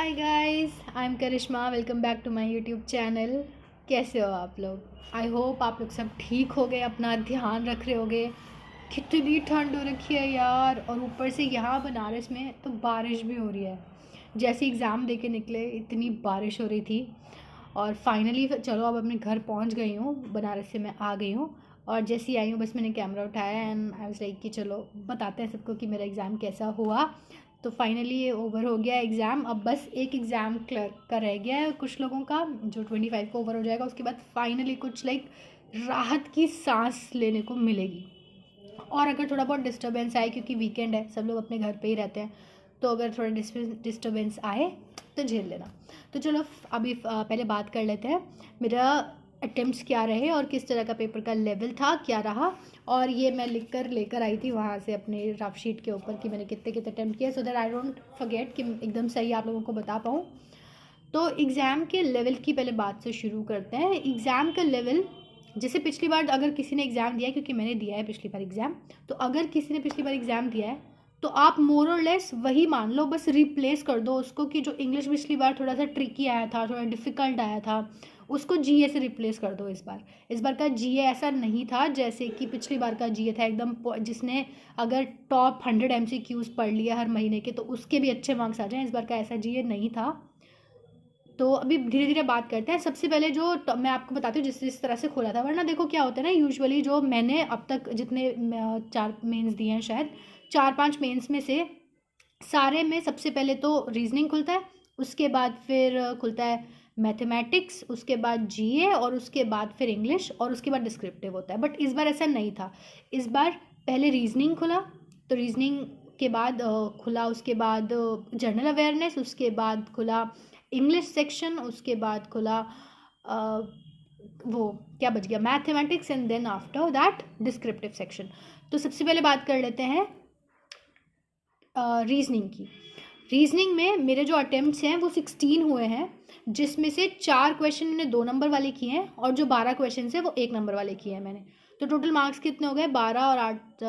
Hi guys, I am Karishma. Welcome back to my YouTube channel. कैसे हो आप लोग? आई होप आप लोग सब ठीक हो गए, अपना ध्यान रख रहे होगे। कितनी ठंड हो रखी है यार, और ऊपर से यहाँ बनारस में तो बारिश भी हो रही है। जैसे एग्ज़ाम दे के निकले इतनी बारिश हो रही थी, और फाइनली चलो अब अपने घर पहुँच गई हूँ। बनारस से मैं आ गई हूँ, और जैसे ही आई हूँ बस मैंने कैमरा उठाया एंड आई वाज लाइक कि चलो बताते हैं सबको कि मेरा एग्ज़ाम कैसा हुआ। तो फाइनली ये ओवर हो गया एग्ज़ाम। अब बस एक एग्ज़ाम क्लियर का रह गया है कुछ लोगों का, जो 25 को ओवर हो जाएगा। उसके बाद फाइनली कुछ लाइक राहत की सांस लेने को मिलेगी। और अगर थोड़ा बहुत डिस्टर्बेंस आए, क्योंकि वीकेंड है, सब लोग अपने घर पे ही रहते हैं, तो अगर थोड़ा डिस्टर्बेंस आए तो झेल लेना। तो चलो अभी पहले बात कर लेते हैं मेरा अटेम्प्ट्स क्या रहे और किस तरह का पेपर का लेवल था, क्या रहा। और ये मैं लिख कर लेकर आई थी वहाँ से अपने रफ शीट के ऊपर कि मैंने कितने कितने अटेम्प्ट किए, so that I don't forget, कि एकदम सही आप लोगों को बता पाऊँ। तो एग्ज़ाम के लेवल की पहले बात से शुरू करते हैं। एग्ज़ाम का लेवल, जैसे पिछली बार अगर किसी ने एग्ज़ाम दिया है, क्योंकि मैंने दिया है पिछली बार एग्ज़ाम, तो अगर किसी ने पिछली बार एग्ज़ाम दिया है तो आप मोर और लेस वही मान लो, बस रिप्लेस कर दो उसको, कि जो इंग्लिश पिछली बार थोड़ा सा ट्रिकी आया था, थोड़ा डिफ़िकल्ट आया था, उसको जीए से रिप्लेस कर दो। इस बार का जीए ऐसा नहीं था जैसे कि पिछली बार का जीए था एकदम, जिसने अगर टॉप 100 एमसीक्यूज़ पढ़ लिया हर महीने के तो उसके भी अच्छे मार्क्स आ जाएं। इस बार का ऐसा जीए नहीं था। तो अभी धीरे धीरे बात करते हैं। सबसे पहले जो मैं आपको बताती हूँ जिस तरह से खोला था, वरना देखो क्या होता है ना, यूजुअली जो मैंने अब तक जितने 4 मेंस दिए हैं, शायद 4-5 मेंस में से सारे में सबसे पहले तो रीजनिंग खुलता है, उसके बाद फिर खुलता है मैथमेटिक्स, उसके बाद जीए, और उसके बाद फिर इंग्लिश, और उसके बाद डिस्क्रिप्टिव होता है। बट इस बार ऐसा नहीं था। इस बार पहले रीजनिंग खुला, तो रीजनिंग के बाद खुला, उसके बाद जनरल अवेयरनेस, उसके बाद खुला इंग्लिश सेक्शन, उसके बाद खुला वो क्या बच गया, mathematics, and then after that descriptive section. तो सबसे पहले बात कर लेते हैं रीजनिंग की। रीजनिंग में मेरे जो अटेम्प्ट्स हैं वो 16 हुए हैं, जिसमें से 4 क्वेश्चन मैंने 2 नंबर वाले किए हैं, और जो 12 क्वेश्चन हैं वो 1 नंबर वाले किए हैं मैंने। तो टोटल मार्क्स कितने हो गए, 12 और 8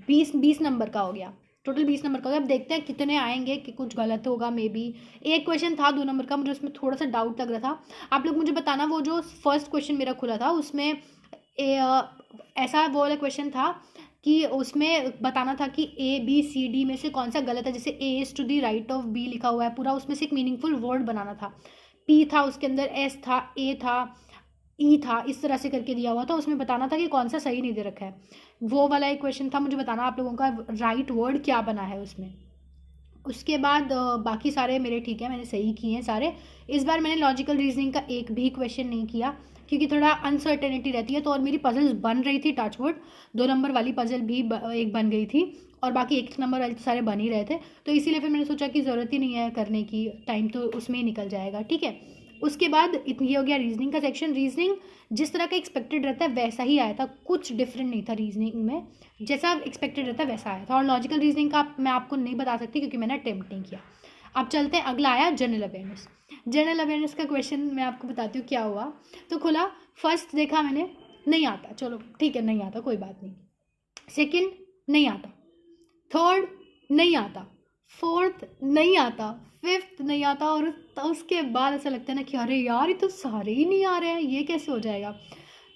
20 नंबर का हो गया। टोटल 20 नंबर का हो गया। अब देखते हैं कितने आएंगे, कि कुछ गलत होगा मे बी। एक क्वेश्चन था 2 नंबर का, मुझे उसमें थोड़ा सा डाउट लग रहा था। आप लोग मुझे बताना, वो जो फर्स्ट क्वेश्चन मेरा खुला था उसमें ऐसा वो वाला क्वेश्चन था कि उसमें बताना था कि ए बी सी डी में से कौन सा गलत है। जैसे A is to the right of B लिखा हुआ है पूरा, उसमें से एक मीनिंगफुल वर्ड बनाना था। पी था, उसके अंदर एस था, ए था, ई था, इस तरह से करके दिया हुआ था। उसमें बताना था कि कौन सा सही नहीं दे रखा है। वो वाला एक क्वेश्चन था, मुझे बताना आप लोगों का राइट वर्ड क्या बना है उसमें। उसके बाद बाकी सारे मेरे ठीक है, मैंने सही किए हैं सारे। इस बार मैंने लॉजिकल रीजनिंग का एक भी क्वेश्चन नहीं किया, क्योंकि थोड़ा अनसर्टेनिटी रहती है। तो और मेरी पजल्स बन रही थी, टचवुड 2 नंबर वाली पजल भी एक बन गई थी, और बाकी 1 नंबर वाले तो सारे बन ही रहे थे। तो इसीलिए फिर मैंने सोचा कि ज़रूरत ही नहीं है करने की, टाइम तो उसमें ही निकल जाएगा, ठीक है। उसके बाद ये हो गया रीजनिंग का सेक्शन। रीजनिंग जिस तरह का एक्सपेक्टेड रहता है वैसा ही आया था, कुछ डिफरेंट नहीं था रीजनिंग में, जैसा एक्सपेक्टेड रहता है वैसा आया था। और लॉजिकल रीजनिंग का मैं आपको नहीं बता सकती, क्योंकि मैंने अटेम्प्ट नहीं किया। अब चलते हैं, अगला आया जनरल अवेयरनेस। जनरल अवेयरनेस का क्वेश्चन मैं आपको बताती हूँ क्या हुआ। तो खुला, फर्स्ट देखा मैंने, नहीं आता, चलो ठीक है नहीं आता, कोई बात नहीं। सेकंड नहीं आता, थर्ड नहीं आता, फोर्थ नहीं आता, फिफ्थ नहीं आता, और उसके बाद ऐसा लगता है ना कि अरे यार ये तो सारे ही नहीं आ रहे हैं, ये कैसे हो जाएगा।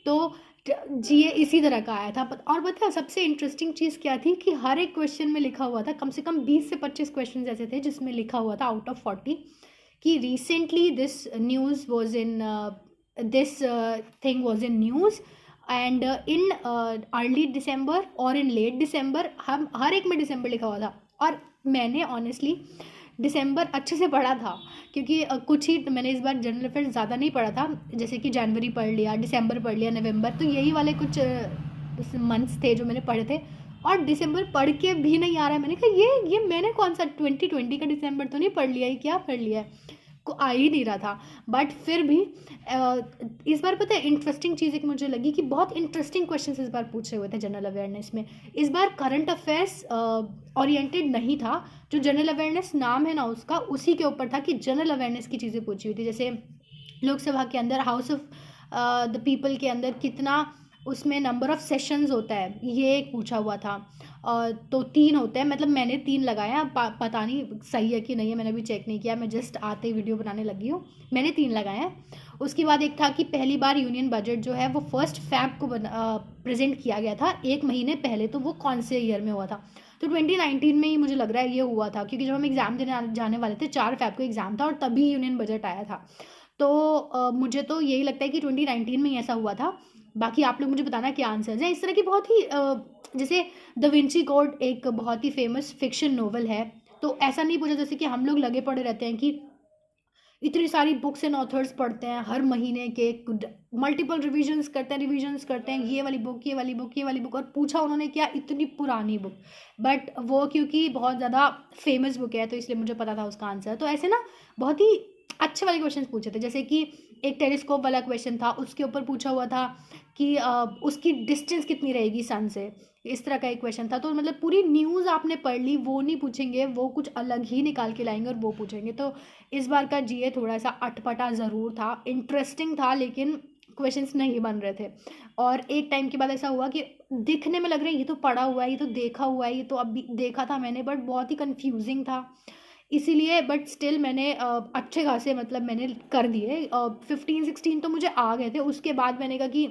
तो जीए इसी तरह का आया था। और पता है सबसे इंटरेस्टिंग चीज़ क्या थी, कि हर एक क्वेश्चन में लिखा हुआ था, कम से कम 20 से 25 क्वेश्चन ऐसे थे जिसमें लिखा हुआ था आउट ऑफ 40 कि recently this news was in this thing was in news, and in early दिसंबर और इन लेट दिसंबर। हम हर एक में दिसंबर लिखा हुआ था। और मैंने ऑनेस्टली दिसंबर अच्छे से पढ़ा था, क्योंकि कुछ ही मैंने इस बार जनरल अफेयर्स ज़्यादा नहीं पढ़ा था। जैसे कि जनवरी पढ़ लिया, दिसंबर पढ़ लिया, नवंबर, तो यही वाले कुछ मंथ्स थे जो मैंने पढ़े थे। और दिसंबर पढ़ के भी नहीं आ रहा है। मैंने कहा ये मैंने कौन सा 2020 का दिसंबर तो नहीं पढ़ लिया है, क्या पढ़ लिया है, को आ ही नहीं रहा था। बट फिर भी इस बार पता है इंटरेस्टिंग चीज़ एक मुझे लगी, कि बहुत इंटरेस्टिंग क्वेश्चंस इस बार पूछे हुए थे जनरल अवेयरनेस में। इस बार करंट अफेयर्स ओरिएंटेड नहीं था। जो जनरल अवेयरनेस नाम है ना उसका, उसी के ऊपर था कि जनरल अवेयरनेस की चीज़ें पूछी हुई थी। जैसे लोकसभा के अंदर, हाउस ऑफ द पीपल के अंदर कितना उसमें नंबर ऑफ़ सेशंस होता है, ये एक पूछा हुआ था। तो 3 होते हैं, मतलब मैंने 3 लगाए हैं, पता नहीं सही है कि नहीं है, मैंने अभी चेक नहीं किया, मैं जस्ट आते ही वीडियो बनाने लगी हूँ। मैंने 3 लगाए हैं। उसके बाद एक था कि पहली बार यूनियन बजट जो है वो 1 फ़रवरी को प्रेज़ेंट किया गया था, 1 महीने पहले, तो वो कौन से ईयर में हुआ था? तो 2019 में ही मुझे लग रहा है ये हुआ था, क्योंकि जब हम एग्ज़ाम देने जाने वाले थे 4 फ़रवरी को एग्ज़ाम था और तभी यूनियन बजट आया था। तो मुझे तो यही लगता है कि 2019 में ही ऐसा हुआ था। बाकी आप लोग मुझे बताना क्या आंसर्स हैं। इस तरह की बहुत ही जैसे द विंची कोड एक बहुत ही फेमस फ़िक्शन नॉवल है, तो ऐसा नहीं पूछा जैसे कि हम लोग लगे पड़े रहते हैं कि इतनी सारी बुक्स एंड ऑथर्स पढ़ते हैं हर महीने के, मल्टीपल रिविजन्स करते हैं, ये वाली बुक, ये वाली बुक, ये वाली बुक, और पूछा उन्होंने क्या, इतनी पुरानी बुक। बट वो क्योंकि बहुत ज़्यादा फेमस बुक है तो इसलिए मुझे पता था उसका आंसर। तो ऐसे ना बहुत ही अच्छे वाले क्वेश्चन पूछे थे, जैसे कि एक टेलीस्कोप वाला क्वेश्चन था, उसके ऊपर पूछा हुआ था कि उसकी डिस्टेंस कितनी रहेगी सन से, इस तरह का एक क्वेश्चन था। तो मतलब पूरी न्यूज़ आपने पढ़ ली, वो नहीं पूछेंगे, वो कुछ अलग ही निकाल के लाएंगे और वो पूछेंगे। तो इस बार का जीए थोड़ा सा अटपटा ज़रूर था, इंटरेस्टिंग था, लेकिन क्वेश्चंस नहीं बन रहे थे। और एक टाइम के बाद ऐसा हुआ कि दिखने में लग रहा है ये तो पढ़ा हुआ है, ये तो देखा हुआ है, ये तो अभी देखा था मैंने, बट बहुत ही कंफ्यूजिंग था, इसीलिए। बट स्टिल मैंने अच्छे खासे मतलब मैंने कर दिए, 15-16 तो मुझे आ गए थे। उसके बाद मैंने कहा कि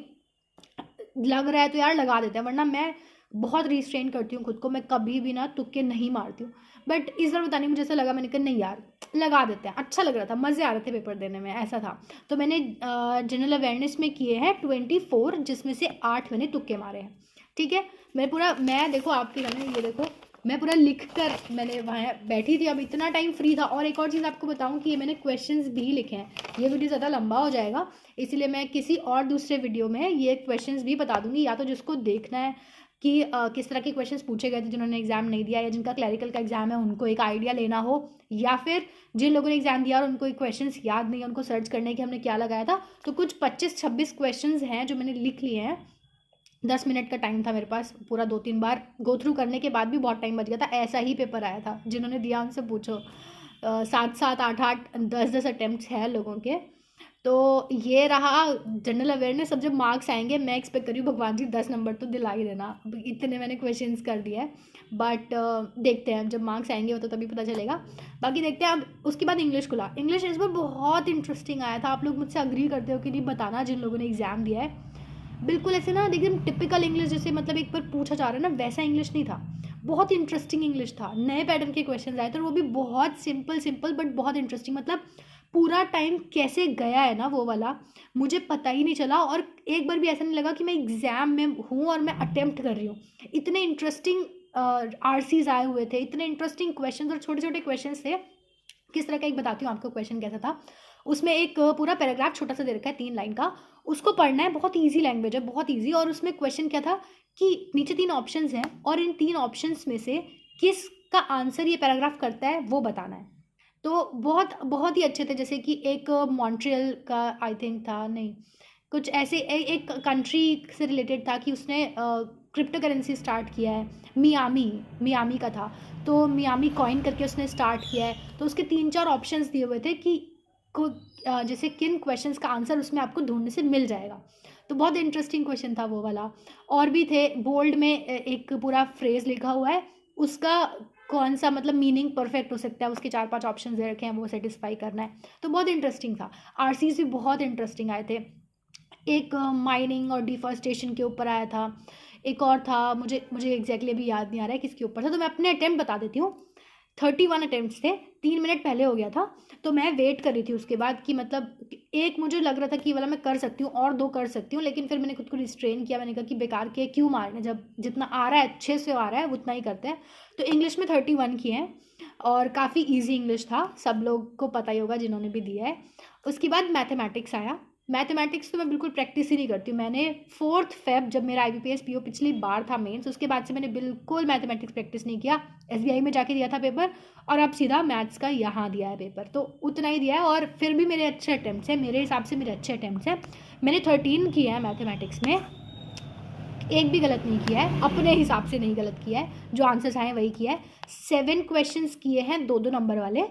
लग रहा है तो यार लगा देते हैं, वरना मैं बहुत रिस्ट्रेन करती हूँ खुद को, मैं कभी भी ना तुक्के नहीं मारती हूँ। बट इस बार पता नहीं मुझे ऐसा लगा, मैंने कहा नहीं यार लगा देते हैं, अच्छा लग रहा था, मज़े आ रहे थे पेपर देने में, ऐसा था। तो मैंने जनरल अवेयरनेस में किए हैं 24, जिसमें से 8 मैंने तुक्के मारे हैं, ठीक है। मैं देखो आपके घर में, ये देखो मैं पूरा लिख कर मैंने वहाँ बैठी थी, अब इतना टाइम फ्री था। और एक और चीज़ आपको बताऊँ कि ये मैंने क्वेश्चंस भी लिखे हैं, ये वीडियो ज़्यादा लंबा हो जाएगा, इसलिए मैं किसी और दूसरे वीडियो में ये क्वेश्चंस भी बता दूंगी, या तो जिसको देखना है कि किस तरह के क्वेश्चंस पूछे गए थे जिन्होंने एग्ज़ाम नहीं दिया, या जिनका क्लैरिकल का एग्ज़ाम है उनको एक आइडिया लेना हो, या फिर जिन लोगों ने एग्ज़ाम दिया और उनको एक क्वेश्चंस याद नहीं है, उनको सर्च करने की हमने क्या लगाया था। तो कुछ 25-26 क्वेश्चंस हैं जो मैंने लिख लिए हैं। 10 मिनट का टाइम था मेरे पास, पूरा 2-3 बार गो थ्रू करने के बाद भी बहुत टाइम बच गया था। ऐसा ही पेपर आया था, जिन्होंने दिया उनसे पूछो, 7-7, 8-8, 10-10 अटैम्प्ट्स हैं लोगों के। तो ये रहा जनरल अवेयरनेस। अब जब मार्क्स आएंगे मैं एक्सपेक्ट करी हूँ भगवान जी 10 नंबर तो दिला ही देना, इतने मैंने क्वेश्चंस कर दिए हैं। बट देखते हैं जब मार्क्स आएंगे वो तो तभी पता चलेगा। बाकी देखते हैं। अब उसके बाद इंग्लिश खुला, इंग्लिश इस बार बहुत इंटरेस्टिंग आया था। आप लोग मुझसे अग्री करते हो कि नहीं बताना, जिन लोगों ने एग्ज़ाम दिया है। बिल्कुल ऐसे ना एकदम टिपिकल इंग्लिश, जैसे मतलब एक बार पूछा जा रहा है ना, वैसा इंग्लिश नहीं था, बहुत इंटरेस्टिंग इंग्लिश था। नए पैटर्न के क्वेश्चन आए थे और वो भी बहुत सिंपल बट बहुत इंटरेस्टिंग। मतलब पूरा टाइम कैसे गया है ना वो वाला, मुझे पता ही नहीं चला। और एक बार भी ऐसा नहीं लगा कि मैं एग्ज़ाम में हूँ और मैं अटेम्प्ट कर रही हूँ। इतने इंटरेस्टिंग आरसीज आए हुए थे, इतने इंटरेस्टिंग क्वेश्चन और छोटे छोटे क्वेश्चन थे। किस तरह का, एक बताती हूँ आपको क्वेश्चन कैसा था। उसमें एक पूरा पैराग्राफ छोटा सा दे रखा है 3 लाइन का, उसको पढ़ना है, बहुत ईजी लैंग्वेज है, बहुत ईजी। और उसमें क्वेश्चन क्या था कि नीचे 3 ऑप्शंस हैं और इन 3 ऑप्शंस में से किसका आंसर ये पैराग्राफ करता है वो बताना है। तो बहुत बहुत ही अच्छे थे। जैसे कि एक मॉन्ट्रियल का आई थिंक था, नहीं कुछ ऐसे एक कंट्री से रिलेटेड था कि उसने क्रिप्टो करेंसी स्टार्ट किया है, मियामी का था। तो मियामी कॉइन करके उसने स्टार्ट किया है। तो उसके 3-4 ऑप्शंस दिए हुए थे कि जैसे किन क्वेश्चंस का आंसर उसमें आपको ढूंढने से मिल जाएगा। तो बहुत इंटरेस्टिंग क्वेश्चन था वो वाला। और भी थे, बोल्ड में एक पूरा फ्रेज लिखा हुआ है, उसका कौन सा मतलब मीनिंग परफेक्ट हो सकता है, उसके 4-5 ऑप्शन दे रखे हैं, वो सेटिस्फाई करना है। तो बहुत इंटरेस्टिंग था। आरसीज भी बहुत इंटरेस्टिंग आए थे। एक माइनिंग और डिफॉरेस्टेशन के ऊपर आया था। एक और था, मुझे एग्जैक्टली अभी याद नहीं आ रहा है किसके ऊपर था। तो मैं अपने अटैम्प्ट बता देती हूँ। 31 अटैम्प्ट्स थे, 3 मिनट पहले हो गया था। तो मैं वेट कर रही थी उसके बाद कि मतलब एक मुझे लग रहा था कि वाला मैं कर सकती हूँ और 2 कर सकती हूँ, लेकिन फिर मैंने खुद को रिस्ट्रेन किया। मैंने कहा कि बेकार के क्यों मारने, जब जितना आ रहा है अच्छे से आ रहा है उतना ही करते हैं। तो इंग्लिश में 31 किए हैं और काफ़ी ईजी इंग्लिश था, सब लोग को पता ही होगा जिन्होंने भी दिया है। उसके बाद मैथमेटिक्स आया। मैथमेटिक्स तो मैं बिल्कुल प्रैक्टिस ही नहीं करती हूँ। मैंने 4 फ़रवरी जब मेरा IBPS PO पिछली बार था मेंस, उसके बाद से मैंने बिल्कुल मैथमेटिक्स प्रैक्टिस नहीं किया। SBI में जाके दिया था पेपर और अब सीधा मैथ्स का यहाँ दिया है पेपर, तो उतना ही दिया है। और फिर भी मेरे अच्छे अटैम्प्ट्स हैं, मेरे हिसाब से मेरे अच्छे अटैम्प्ट्स हैं। मैंने 13 किया है मैथमेटिक्स में, एक भी गलत नहीं किया है, अपने हिसाब से नहीं गलत किया है, जो आंसर्स आए वही किया है। 7 क्वेश्चंस किए हैं 2-2 नंबर वाले,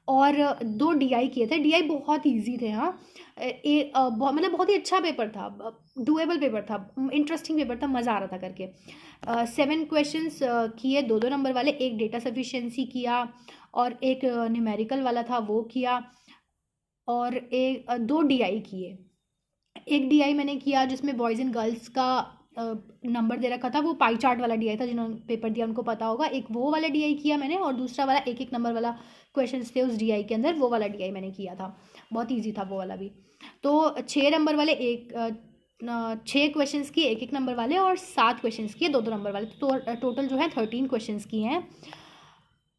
और 2 DI किए थे। DI बहुत ईजी थे। हाँ, मतलब बहुत ही अच्छा पेपर था, डुएबल पेपर था, इंटरेस्टिंग पेपर था, मज़ा आ रहा था करके। 7 क्वेश्चंस किए 2-2 नंबर वाले, एक डेटा सफिशिएंसी किया और एक न्यूमेरिकल वाला था वो किया, और 2 DI किए। एक DI मैंने किया जिसमें बॉयज़ एंड गर्ल्स का नंबर दे रखा था, वो पाई चार्ट वाला DI था, जिन्होंने पेपर दिया उनको पता होगा। एक वो वाला DI किया मैंने, और दूसरा वाला 1-1 नंबर वाला क्वेश्चंस थे उस DI के अंदर, वो वाला DI मैंने किया था। बहुत ईजी था वो वाला भी। तो 6 नंबर वाले 6 क्वेश्चंस किए 1-1 नंबर वाले, और 7 क्वेश्चंस किए 2-2 नंबर वाले। तो टोटल जो है 13 क्वेश्चंस किए हैं।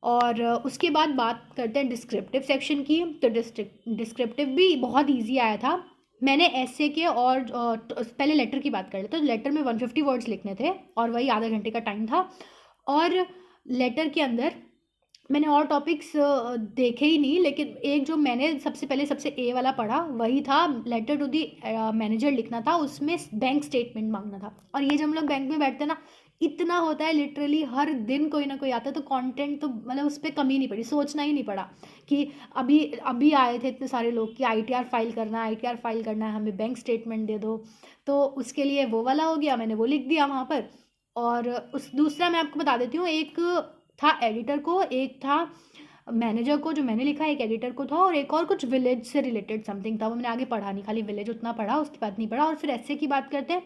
और उसके बाद बात करते हैं डिस्क्रिप्टिव सेक्शन की। तो डिस्क्रिप्टिव भी बहुत ईजी आया था। मैंने ऐसे के और पहले लेटर की बात कर लेते। तो लेटर में 150 वर्ड्स लिखने थे, और वही आधा घंटे का टाइम था। और लेटर के अंदर मैंने और टॉपिक्स देखे ही नहीं, लेकिन एक जो मैंने सबसे पहले सबसे ए वाला पढ़ा वही था, लेटर टू दी मैनेजर लिखना था, उसमें बैंक स्टेटमेंट मांगना था। और ये जब हम लोग बैंक में बैठते हैं ना, इतना होता है, लिटरली हर दिन कोई ना कोई आता है, तो कंटेंट तो मतलब उस पर कमी नहीं पड़ी, सोचना ही नहीं पड़ा कि अभी अभी आए थे इतने सारे लोग कि ITR फाइल करना है, ITR फाइल करना है, हमें बैंक स्टेटमेंट दे दो। तो उसके लिए वो वाला हो गया, मैंने वो लिख दिया वहाँ पर। और उस दूसरा मैं आपको बता देती हूँ, एक था एडिटर को, एक था मैनेजर को, जो मैंने लिखा एक एडिटर को था, और एक और कुछ विलेज से रिलेटेड समथिंग था, वो मैंने आगे पढ़ा नहीं, खाली विलेज उतना पढ़ा, उसके बाद नहीं पढ़ा। और फिर ऐसे की बात करते हैं,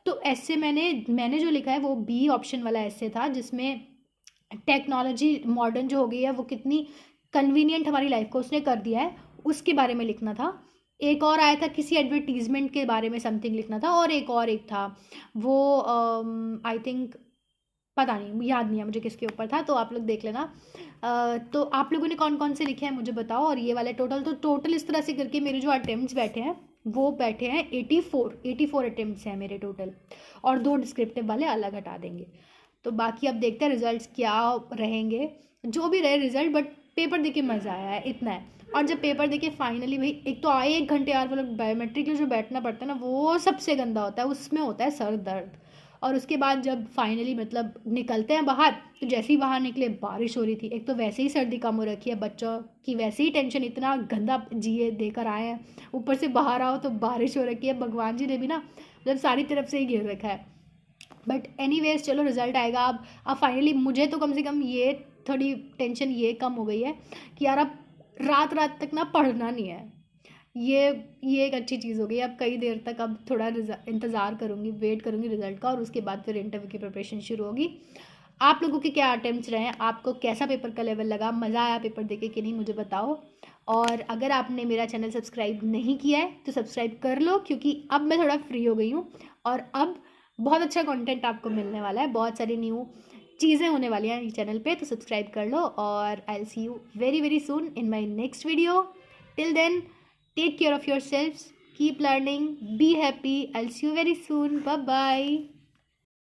तो ऐसे मैंने जो लिखा है वो B ऑप्शन वाला ऐसे था, जिसमें टेक्नोलॉजी मॉडर्न जो हो गई है वो कितनी कन्वीनियंट हमारी लाइफ को उसने कर दिया है, उसके बारे में लिखना था। एक और आया था किसी एडवर्टीजमेंट के बारे में समथिंग लिखना था, और एक था वो आई थिंक, पता नहीं, याद नहीं है मुझे किसके ऊपर था, तो आप लोग देख लेना। तो आप लोगों ने कौन कौन से लिखे हैं मुझे बताओ। और ये वाले टोटल इस तरह से करके मेरे जो अटेम्प्ट्स बैठे हैं वो बैठे हैं 84 अटेम्प्ट्स हैं मेरे टोटल, और 2 डिस्क्रिप्टिव वाले अलग हटा देंगे। तो बाकी अब देखते हैं रिजल्ट्स क्या रहेंगे, जो भी रहे रिजल्ट, बट पेपर देके मज़ा आया है, इतना है। और जब पेपर देके फाइनली भाई, एक तो आए 1 घंटे यार, मतलब बायोमेट्रिक के लिए जो बैठना पड़ता है ना, वो सबसे गंदा होता है, उसमें होता है सर दर्द। और उसके बाद जब फाइनली मतलब निकलते हैं बाहर, तो जैसे ही बाहर निकले बारिश हो रही थी। एक तो वैसे ही सर्दी कम हो रखी है, बच्चों की वैसे ही टेंशन, इतना गंदा जिए देकर आए हैं, ऊपर से बाहर आओ तो बारिश हो रखी है। भगवान जी ने भी ना मतलब सारी तरफ से ही घेर रखा है। बट एनीवेज चलो, रिजल्ट आएगा। अब फाइनली मुझे तो कम से कम ये थोड़ी टेंशन ये कम हो गई है कि यार अब रात रात तक ना पढ़ना नहीं है। ये एक अच्छी चीज़ हो गई। अब कई देर तक अब थोड़ा इंतज़ार करूँगी, वेट करूँगी रिजल्ट का, और उसके बाद फिर इंटरव्यू की प्रिपरेशन शुरू होगी। आप लोगों के क्या अटेम्प्ट्स रहे हैं, आपको कैसा पेपर का लेवल लगा, मज़ा आया पेपर देके कि नहीं, मुझे बताओ। और अगर आपने मेरा चैनल सब्सक्राइब नहीं किया है तो सब्सक्राइब कर लो, क्योंकि अब मैं थोड़ा फ्री हो गई हूँ, और अब बहुत अच्छा कंटेंट आपको मिलने वाला है, बहुत सारी न्यू चीज़ें होने वाली हैं चैनल पे। तो सब्सक्राइब कर लो, और I will see you very very soon in my next video. Till then, take care of yourselves, keep learning, be happy. I'll see you very soon. Bye bye.